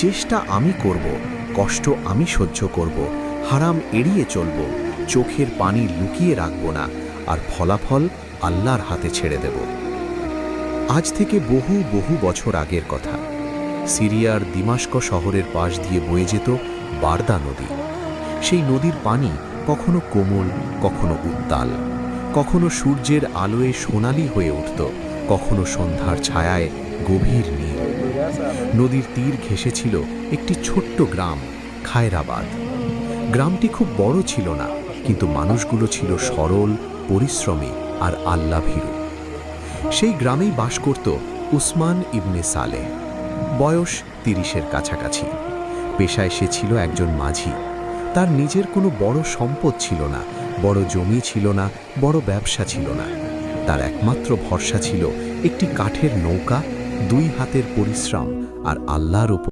চেষ্টা আমি করব, কষ্ট আমি সহ্য করব, হারাম এড়িয়ে চলব, চোখের পানি লুকিয়ে রাখব না, আর ফলাফল আল্লাহর হাতে ছেড়ে দেব। আজ থেকে বহু বহু বছর আগের কথা। সিরিয়ার দিমাশক শহরের পাশ দিয়ে বয়ে যেত বারদা নদী। সেই নদীর পানি কখনো কোমল, কখনো উত্তাল, কখনো সূর্যের আলোয় সোনালি হয়ে উঠত, কখনো সন্ধ্যার ছায়ায় গভীর নীল। নদীর তীর ঘেঁষেছিল একটি ছোট্ট গ্রাম, খায়রাবাদ। গ্রামটি খুব বড় ছিল না, কিন্তু মানুষগুলো ছিল সরল, পরিশ্রমী আর আল্লাভীরু। সেই গ্রামেই বাস করত উসমান ইবনে সালেহ। বয়স ৩০-এর কাছাকাছি। পেশায় সে ছিল একজন মাঝি। তার নিজের কোনো বড় সম্পদ ছিল না, বড় জমি ছিল না, বড় ব্যবসা ছিল না। তার একমাত্র ভরসা ছিল একটি কাঠের নৌকা, ২ হাতের পরিশ্রম আর আল্লাহর উপর